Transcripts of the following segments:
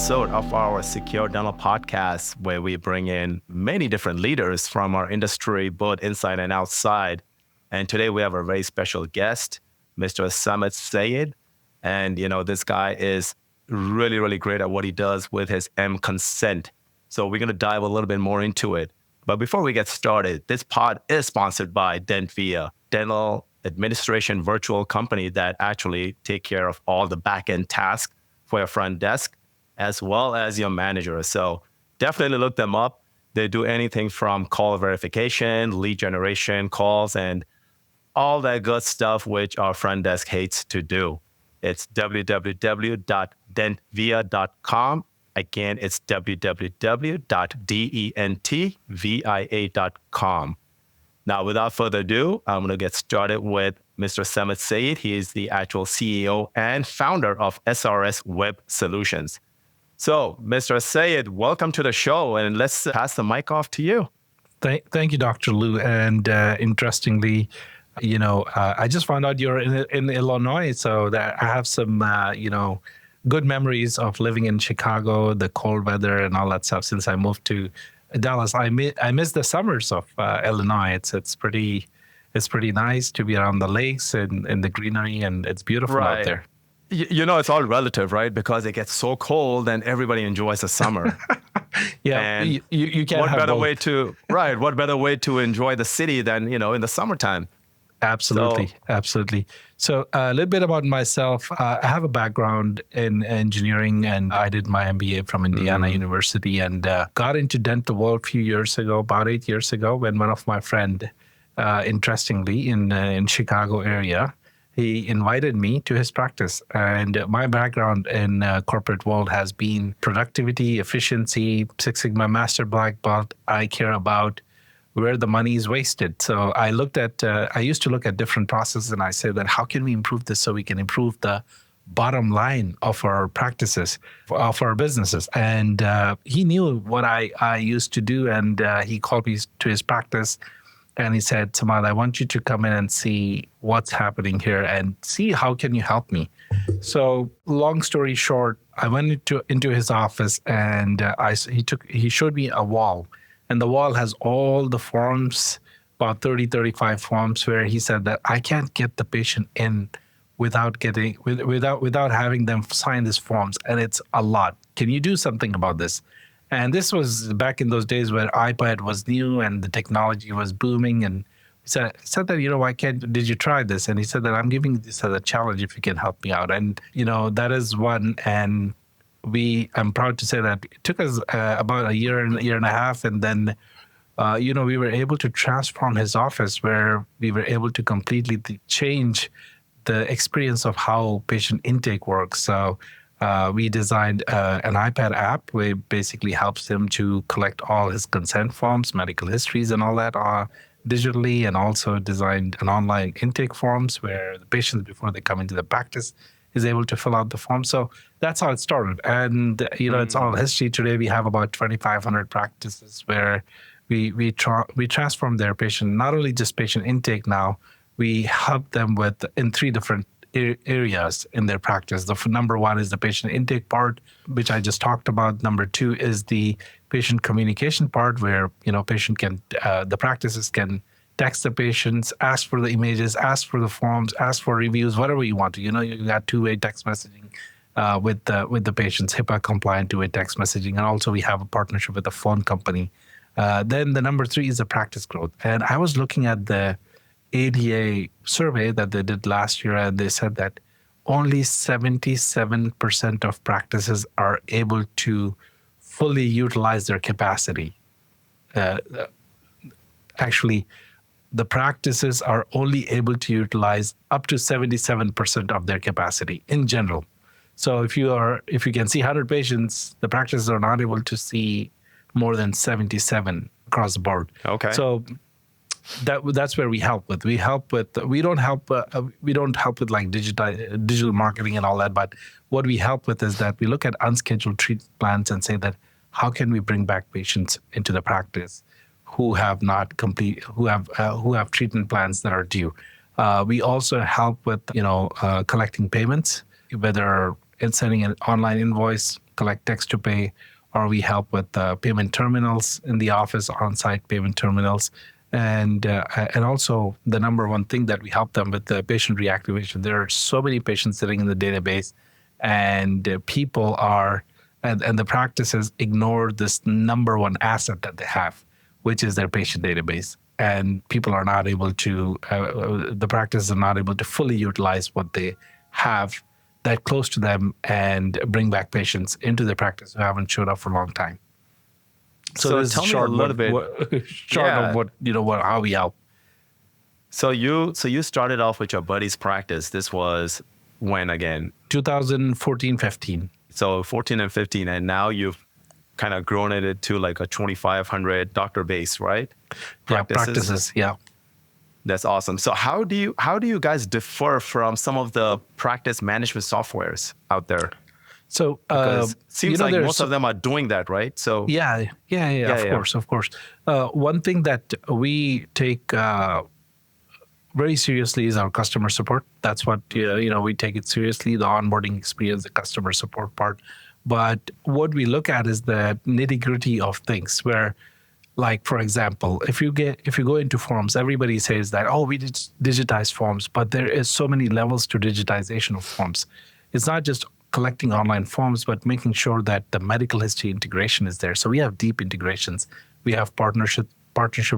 episode of our Secure Dental podcast, where we bring in many different leaders from our industry, both inside and outside. And today we have a very special guest, Mr. Syed. And, this guy is really, really great at what he does with his mConsent. So we're going to dive a little bit more into it. But before we get started, this pod is sponsored by DentVia, dental administration virtual company that actually take care of all the back-end tasks for your front desk, as well as your manager. So definitely look them up. They do anything from call verification, lead generation, calls, and all that good stuff which our front desk hates to do. It's www.dentvia.com. Again, it's www.dentvia.com. Now, without further ado, I'm going to get started with Mr. Syed. He is the actual CEO and founder of SRS Web Solutions. So, Mr. Syed, welcome to the show, and let's pass the mic off to you. Thank you, Dr. Lou. And interestingly, I just found out you're in Illinois, so that I have some, good memories of living in Chicago, the cold weather and all that stuff. Since I moved to Dallas, I miss the summers of Illinois. It's pretty nice to be around the lakes and the greenery, and it's beautiful out there. It's all relative, right? Because it gets so cold, and everybody enjoys the summer. Yeah, and you can't have both. What better way to enjoy the city than in the summertime? Absolutely. So a little bit about myself. I have a background in engineering, and I did my MBA from Indiana University, and got into dental world a few years ago, about 8 years ago, when one of my friend, interestingly, in Chicago area, he invited me to his practice. And my background in corporate world has been productivity, efficiency, Six Sigma Master Black Belt. I care about where the money is wasted. So I used to look at different processes, and I said that how can we improve this so we can improve the bottom line of our practices, of our businesses. And he knew what I used to do, and he called me to his practice, and he said, Samad, I want you to come in and see what's happening here and see how can you help me. So long story short, I went into his office, and he showed me a wall. And the wall has all the forms, about 30, 35 forms, where he said that I can't get the patient in without having them sign these forms. And it's a lot. Can you do something about this? And this was back in those days where iPad was new and the technology was booming. And he said that, did you try this? And he said that I'm giving this as a challenge if you can help me out. And, that is one. And I'm proud to say that it took us about a year and a half, and then, we were able to transform his office, where we were able to completely change the experience of how patient intake works. So we designed an iPad app, where it basically helps him to collect all his consent forms, medical histories, and all that digitally, and also designed an online intake forms where the patients, before they come into the practice, is able to fill out the form. So that's how it started. And, it's all history. Today, we have about 2,500 practices where we transform their patient, not only just patient intake now, we help them in 3 different areas in their practice. The number 1 is the patient intake part, which I just talked about. Number 2 is the patient communication part, where, the practices can text the patients, ask for the images, ask for the forms, ask for reviews, whatever you want to. You got two-way text messaging with the patients, HIPAA compliant two-way text messaging, and also we have a partnership with a phone company. Then the number 3 is the practice growth. And I was looking at the ADA survey that they did last year, and they said that only 77% of practices are able to fully utilize their capacity. Actually, the practices are only able to utilize up to 77% of their capacity in general. So if you can see 100 patients, the practices are not able to see more than 77 across the board. Okay. So that's where we help with. We don't help with like digital marketing and all that. But what we help with is that we look at unscheduled treatment plans and say that how can we bring back patients into the practice who have treatment plans that are due. We also help with collecting payments, whether it's sending an online invoice, collect text to pay, or we help with payment terminals in the office, on-site payment terminals. And also the number one thing that we help them with the patient reactivation. There are so many patients sitting in the database, and people are, and the practices ignore this number one asset that they have, which is their patient database. And people are not able to, the practices are not able to fully utilize what they have that close to them and bring back patients into their practice who haven't showed up for a long time. So this tell is me a little bit. Short of what how we help. So you started off with your buddy's practice. This was when again? 2014, 15. So 14 and 15, and now you've kind of grown it to like a 2,500 doctor base, right? Practices. Yeah. That's awesome. So how do you guys differ from some of the practice management softwares out there? So because seems like most of them are doing that, right? So yeah. Of course. One thing that we take very seriously is our customer support. That's what we take it seriously, the onboarding experience, the customer support part. But what we look at is the nitty-gritty of things where, like, for example, if you go into forms, everybody says that, oh, we digitize forms, but there is so many levels to digitization of forms. It's not just collecting online forms, but making sure that the medical history integration is there. So we have deep integrations. We have partnership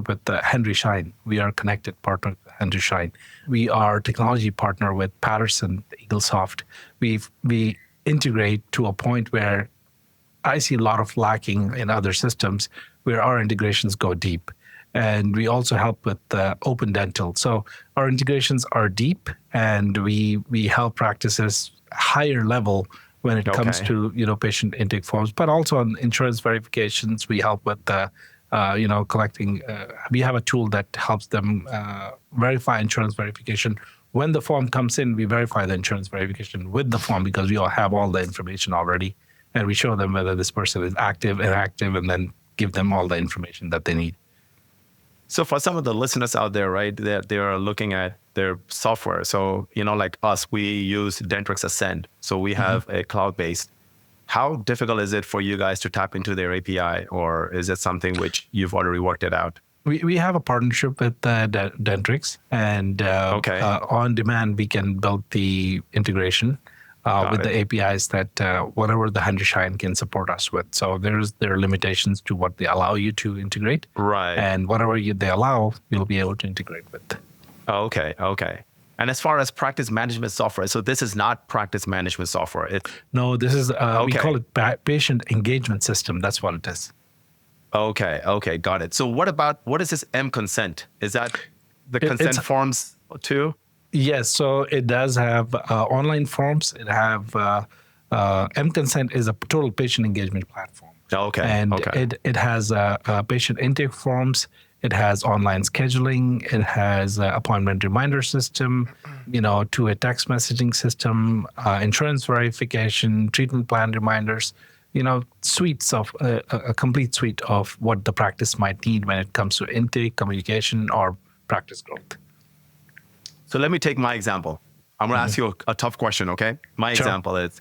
with Henry Schein. We are connected partner with Henry Schein. We are technology partner with Patterson, Eaglesoft. We integrate to a point where I see a lot of lacking in other systems where our integrations go deep. And we also help with Open Dental. So our integrations are deep, and we help practices higher level when it comes to patient intake forms, but also on insurance verifications. We help with collecting. We have a tool that helps them verify insurance verification. When the form comes in, we verify the insurance verification with the form because we all have all the information already, and we show them whether this person is active, inactive, and then give them all the information that they need. So for some of the listeners out there, right, they are looking at their software. So, like us, we use Dentrix Ascend. So we have a cloud-based. How difficult is it for you guys to tap into their API, or is it something which you've already worked it out? We have a partnership with Dentrix, and on demand, we can build the integration with the APIs that whatever the Henry Schein can support us with. So there are limitations to what they allow you to integrate. Right. And whatever they allow, you'll be able to integrate with. Okay. And as far as practice management software, so this is not practice management software. No, this is, we call it patient engagement system. That's what it is. Okay, got it. So what is this mConsent? Is that the consent forms too? Yes, so it does have online forms. It have mConsent is a total patient engagement platform. It has patient intake forms. It has online scheduling. It has appointment reminder system. To a text messaging system, insurance verification, treatment plan reminders. Suites of a complete suite of what the practice might need when it comes to intake, communication, or practice growth. So let me take my example. I'm going to ask you a tough question, okay? My example is,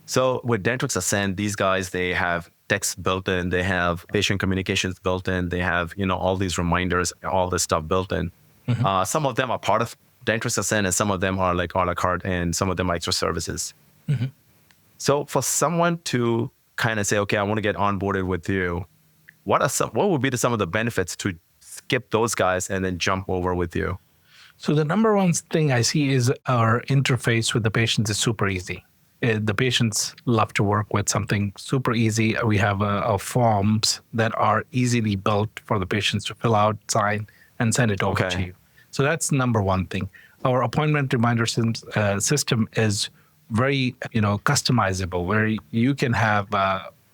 so with Dentrix Ascend, these guys, they have text built in, they have patient communications built in, they have, all these reminders, all this stuff built in. Some of them are part of Dentrix Ascend, and some of them are like a la carte, and some of them are extra services. So for someone to kind of say, okay, I want to get onboarded with you, what would be some of the benefits to skip those guys and then jump over with you? So the number one thing I see is our interface with the patients is super easy. The patients love to work with something super easy. We have forms that are easily built for the patients to fill out, sign, and send it over to you. So that's number one thing. Our appointment reminder system is very, customizable, where you can have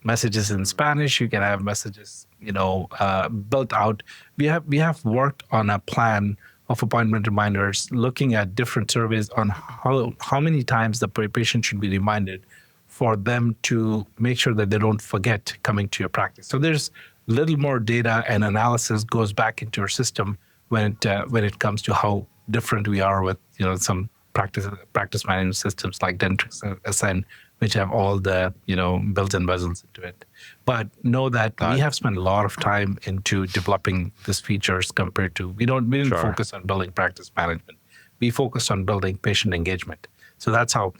messages in Spanish, you can have messages, built out. We have worked on a plan of appointment reminders, looking at different surveys on how many times the patient should be reminded for them to make sure that they don't forget coming to your practice. So there's a little more data and analysis goes back into your system when it comes to how different we are with some practice management systems like Dentrix and Ascend, which have all the bells and whistles into it. But know that we have spent a lot of time into developing these features compared to we didn't focus on building practice management. We focused on building patient engagement. So that's how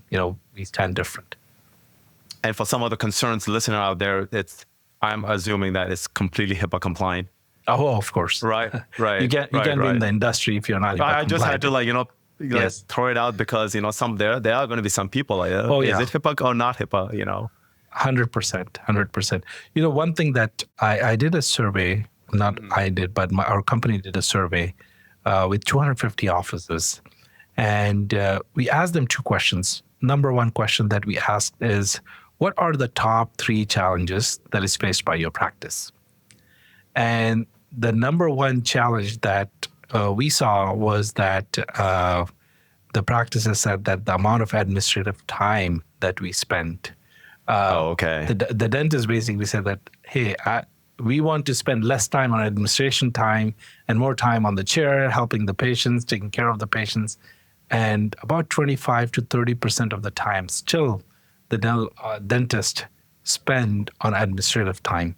we stand different. And for some of the concerns listener out there, I'm assuming that it's completely HIPAA compliant. Oh, of course. Right. You can't be in the industry if you're not HIPAA I just had to throw it out because there are going to be some people like, is it HIPAA or not HIPAA? 100%. One thing that I did a survey, not I did, but our company did a survey with 250 offices, and we asked them two questions. Number one question that we asked is, what are the top 3 challenges that is faced by your practice? And the number one challenge that we saw was that the practices said that the amount of administrative time that we spent. The dentist basically said that, hey, we want to spend less time on administration time and more time on the chair, helping the patients, taking care of the patients. And about 25 to 30% of the time still the dentist spend on administrative time.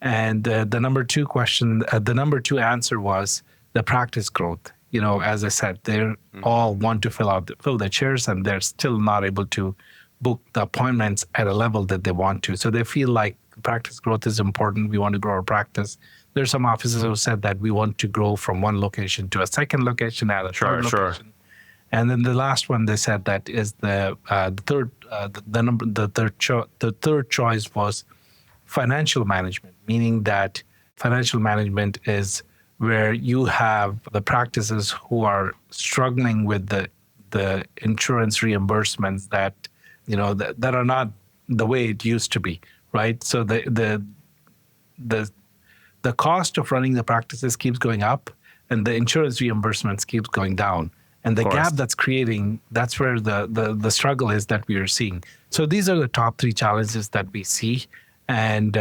And the number two answer was the practice growth. As I said, they all want to fill their chairs, and they're still not able to book the appointments at a level that they want to. So they feel like practice growth is important. We want to grow our practice. There's some offices who said that we want to grow from one location to a second location and a third location. And then the last one they said that is the third choice was financial management, meaning that financial management is where you have the practices who are struggling with the insurance reimbursements that that are not the way it used to be, right? So the cost of running the practices keeps going up, and the insurance reimbursements keeps going down. And the gap that's creating, that's where the struggle is that we are seeing. So these are the top 3 challenges that we see. And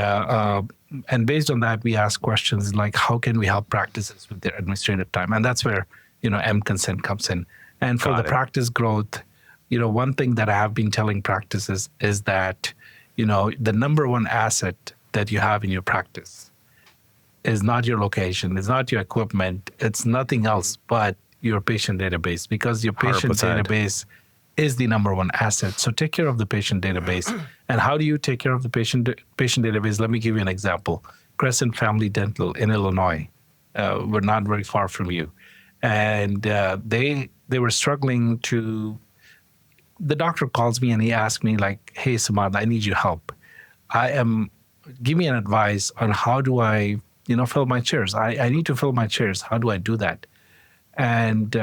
based on that, we ask questions like, how can we help practices with their administrative time? And that's where, mConsent comes in. And for practice growth, one thing that I have been telling practices is that, the number one asset that you have in your practice is not your location, it's not your equipment, it's nothing else but your patient database, because your patient 100%. Database is the number one asset. So take care of the patient database. And how do you take care of the patient database? Let me give you an example. Crescent Family Dental in Illinois. We're not very far from you. And they were struggling to... The doctor calls me and he asks me like, hey, Samad, I need your help. Give me an advice on how do I, fill my chairs. I need to fill my chairs. How do I do that? And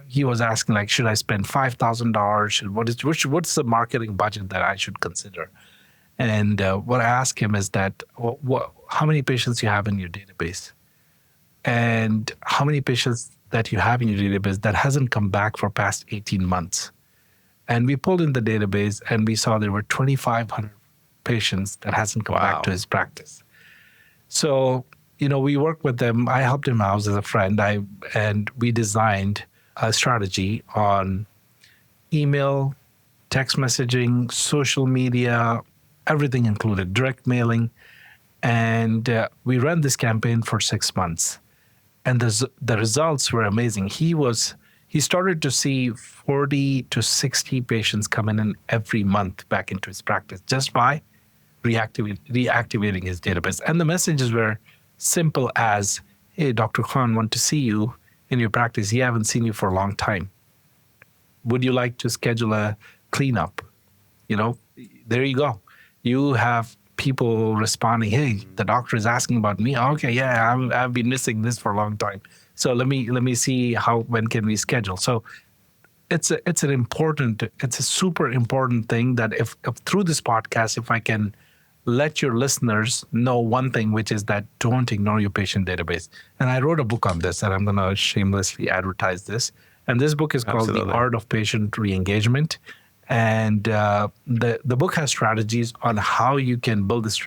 he was asking, like, should I spend $5,000? What's the marketing budget that I should consider? And what I asked him is that, how many patients you have in your database? And how many patients that you have in your database that hasn't come back for past 18 months? And we pulled in the database and we saw there were 2,500 patients that hasn't come back to his practice. So, we worked with them. I helped him out as a friend. And we designed a strategy on email, text messaging, social media, everything included, direct mailing. And we ran this campaign for 6 months. And the results were amazing. He started to see 40 to 60 patients coming in every month back into his practice just by reactivating his database. And the messages were simple as, hey, Dr. Khan, want to see you in your practice. He haven't seen you for a long time. Would you like to schedule a cleanup? There you go. You have people responding, hey, the doctor is asking about me. Okay, yeah, I've been missing this for a long time. So let me see when can we schedule. So it's a super important thing that if through this podcast, if I can let your listeners know one thing, which is that don't ignore your patient database. And I wrote a book on this, and I'm going to shamelessly advertise this. And this book is called The Art of Patient Reengagement. And the book has strategies on how you can build this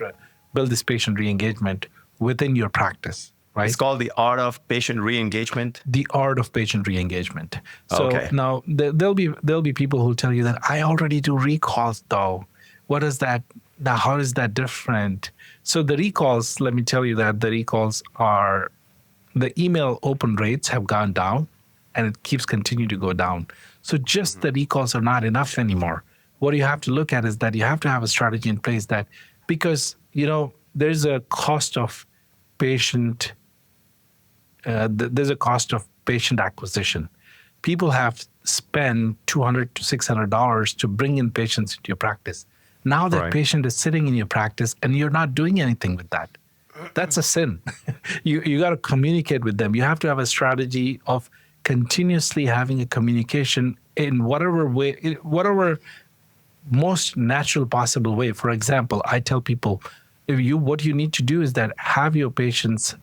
patient reengagement within your practice, right? It's called the art of patient re-engagement. The art of patient re-engagement. So Okay. now there'll be people who tell you that I already do recalls though. What is that? Now, how is that different? So the recalls, let me tell you that the recalls are, the email open rates have gone down and it keeps continuing to go down. So just the recalls are not enough anymore. What you have to look at is that you have to have a strategy in place that, because, there's a cost of patient there's a cost of patient acquisition. People have spent $200 to $600 to bring in patients into your practice. Now that Right. patient is sitting in your practice and you're not doing anything with that, that's a sin. You got to communicate with them. You have to have a strategy of continuously having a communication in whatever way, whatever most natural possible way. For example, I tell people, what you need to do is that have your patients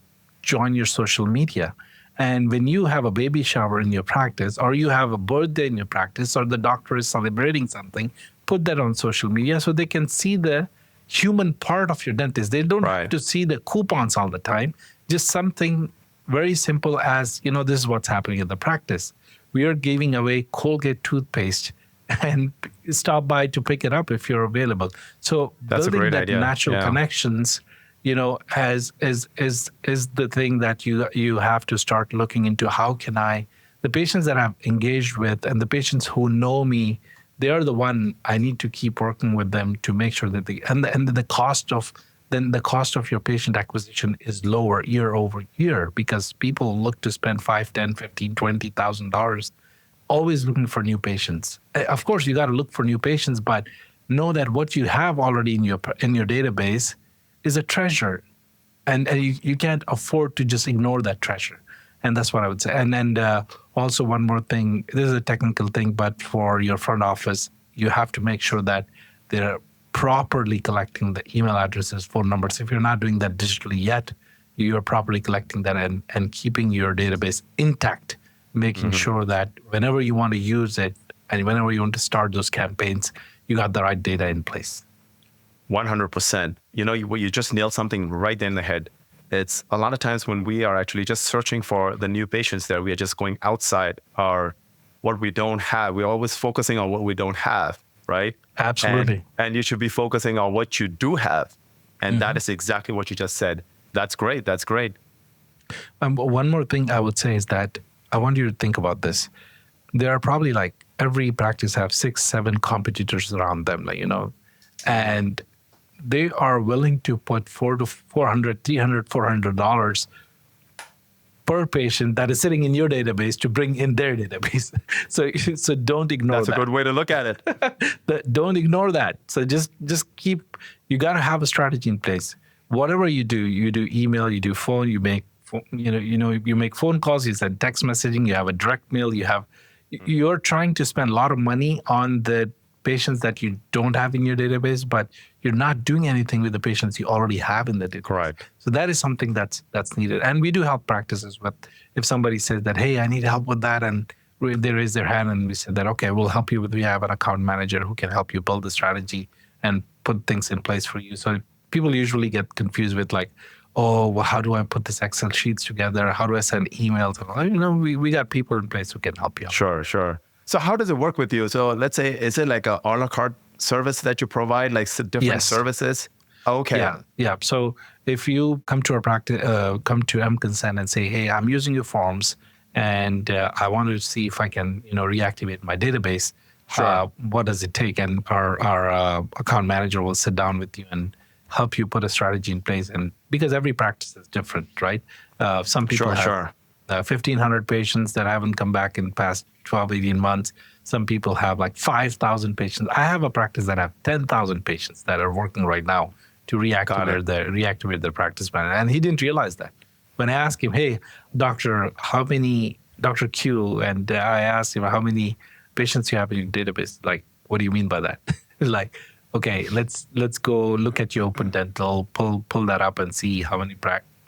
join your social media. And when you have a baby shower in your practice, or you have a birthday in your practice, or the doctor is celebrating something, put that on social media so they can see the human part of your dentist. They don't have to see the coupons all the time. Just something very simple as, this is what's happening in the practice. We are giving away Colgate toothpaste, and stop by to pick it up if you're available. So That's building a great that idea. natural connections, is the thing that you have to start looking into. How can the patients that I've engaged with and the patients who know me, they are the one I need to keep working with them to make sure that the cost of your patient acquisition is lower year over year, because people look to spend $5, $10, $15, $20,000 always looking for new patients. Of course, you got to look for new patients, but know that what you have already in your database is a treasure, and you can't afford to just ignore that treasure. And that's what I would say. And also one more thing, this is a technical thing, but for your front office, you have to make sure that they're properly collecting the email addresses, phone numbers. If you're not doing that digitally yet, you're properly collecting that and keeping your database intact, making sure that whenever you want to use it and whenever you want to start those campaigns, you got the right data in place. 100%. You just nailed something right there in the head. It's a lot of times when we are actually just searching for the new patients there, we are just going outside what we don't have. We're always focusing on what we don't have, right? Absolutely. And you should be focusing on what you do have. And that is exactly what you just said. That's great. That's great. One more thing I would say is that I want you to think about this. There are probably every practice have 6, 7 competitors around them, and they are willing to put $400, $300, $400 per patient that is sitting in your database to bring in their database. So don't ignore that. That's a good way to look at it. Don't ignore that. So just you got to have a strategy in place. Whatever you do email, you do phone, you make you make phone calls, you send text messaging, you have a direct mail, you're trying to spend a lot of money on the patients that you don't have in your database, but you're not doing anything with the patients you already have in the database. Correct. So that is something that's needed. And we do help practices with, if somebody says that, hey, I need help with that, and they raise their hand and we said that, okay, we'll help you we have an account manager who can help you build the strategy and put things in place for you. So people usually get confused with oh, well, how do I put this Excel sheets together? How do I send emails? We got people in place who can help you out. Sure. So how does it work with you? So let's say, is it like a a la carte service that you provide, different services? Okay. Yeah. So if you come to our practice, come to mConsent and say, hey, I'm using your forms and I want to see if I can, reactivate my database. Sure. What does it take? And our account manager will sit down with you and help you put a strategy in place. And because every practice is different, right? Some people have 1,500 patients that haven't come back in the past 12, 18 months. Some people have 5,000 patients. I have a practice that have 10,000 patients that are working right now to reactivate their practice plan. And he didn't realize that. When I asked him, hey, Dr. Q, and I asked him how many patients you have in your database, what do you mean by that? Okay, let's go look at your open dental, pull that up and see how many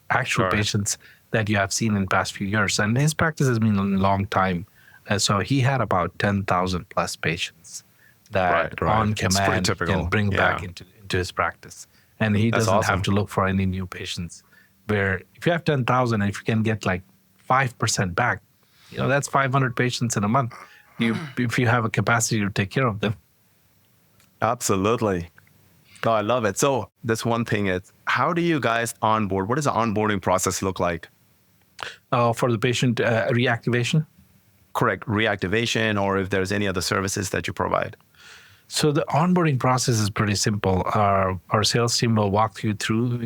actual patients that you have seen in the past few years. And his practice has been a long time. So he had about 10,000 plus patients that on command can bring back into his practice. And he doesn't have to look for any new patients where if you have 10,000 and if you can get like 5% back, that's 500 patients in a month. If you have a capacity to take care of them. Absolutely. No, I love it. So this one thing is, how do you guys onboard? What does the onboarding process look like? For the patient reactivation? Correct. Reactivation, or if there's any other services that you provide. So the onboarding process is pretty simple. Our sales team will walk you through,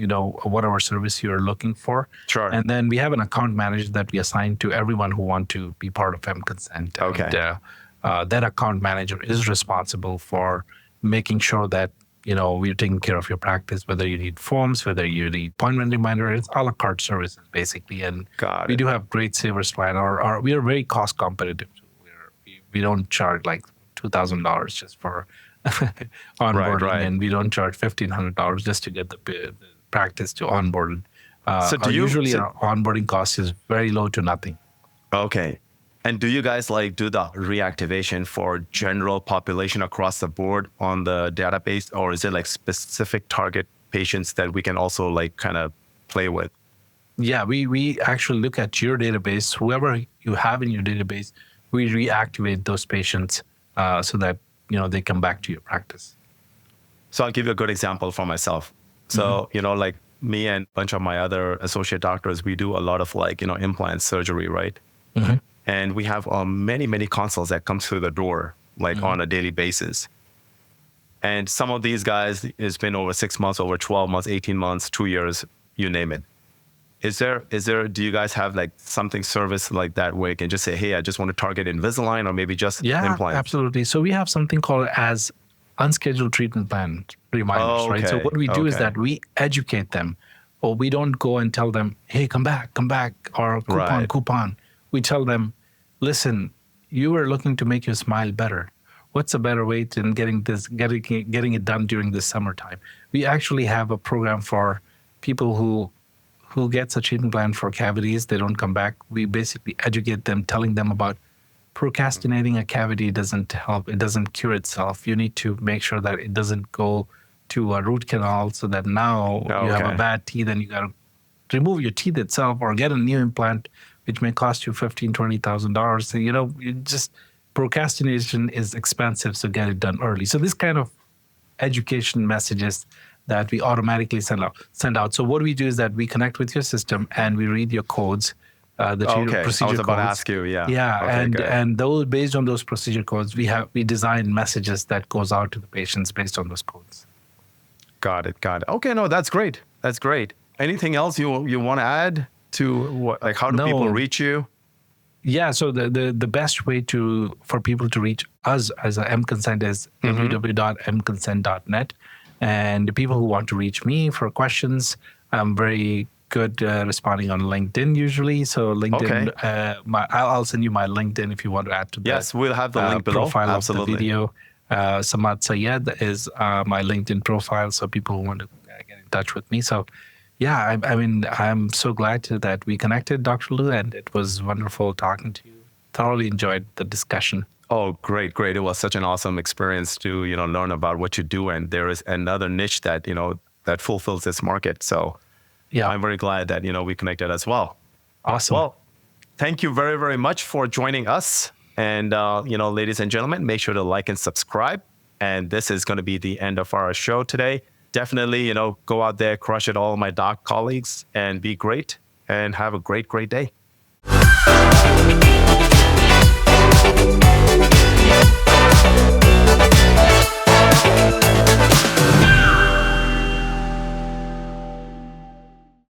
whatever service you're looking for. Sure. And then we have an account manager that we assign to everyone who want to be part of mConsent. Okay. And that account manager is responsible for making sure that, we're taking care of your practice, whether you need forms, whether you need appointment reminder. It's a la carte services, basically. And we do have great savers plan. We are very cost competitive. We don't charge like $2,000 just for onboarding, right. and we don't charge $1,500 just to get the practice to onboard. So usually our onboarding cost is very low to nothing. Okay. And do you guys do the reactivation for general population across the board on the database, or is it specific target patients that we can also kind of play with? Yeah, we actually look at your database. Whoever you have in your database, we reactivate those patients so that they come back to your practice. So I'll give you a good example for myself. So me and a bunch of my other associate doctors, we do a lot of implant surgery, right? Mm-hmm. And we have many consults that come through the door on a daily basis. And some of these guys, it's been over 6 months, over 12 months, 18 months, 2 years, you name it. Do you guys have something service like that where you can just say, hey, I just want to target Invisalign or maybe just implants? Yeah, absolutely. So we have something called as unscheduled treatment plan reminders, right? So what we do is that we educate them, or we don't go and tell them, hey, come back, or coupon. We tell them, listen, you are looking to make your smile better. What's a better way than getting it done during the summertime? We actually have a program for people who gets a treatment plan for cavities. They don't come back. We basically educate them, telling them about procrastinating a cavity doesn't help. It doesn't cure itself. You need to make sure that it doesn't go to a root canal, so that now you have a bad teeth and you got to remove your teeth itself or get a new implant, which may cost you $15,000, $20,000. So, just procrastination is expensive, so get it done early. So this kind of education messages that we automatically send out. So what we do is that we connect with your system and we read your codes, procedure codes. I was about to ask you, yeah. Yeah, okay, and those, based on those procedure codes, we design messages that goes out to the patients based on those codes. Got it. Okay, no, that's great. Anything else you want to add to what, how do people reach you? Yeah, so the best way for people to reach us as a mConsent is www.mconsent.net. And the people who want to reach me for questions, I'm very good responding on LinkedIn usually. So LinkedIn, I'll send you my LinkedIn if you want to add to that. Yes, we'll have the link below. Profile Absolutely. of the video. Syed is my LinkedIn profile, so people who want to get in touch with me. So yeah, I'm so glad that we connected, Dr. Lou, and it was wonderful talking to you. Thoroughly enjoyed the discussion. Oh, great. It was such an awesome experience to, learn about what you do. And there is another niche that, that fulfills this market. So yeah, I'm very glad that, we connected as well. Awesome. Well, thank you very, very much for joining us. And, ladies and gentlemen, make sure to like and subscribe. And this is going to be the end of our show today. Definitely, go out there, crush it, all my doc colleagues, and be great and have a great, great day.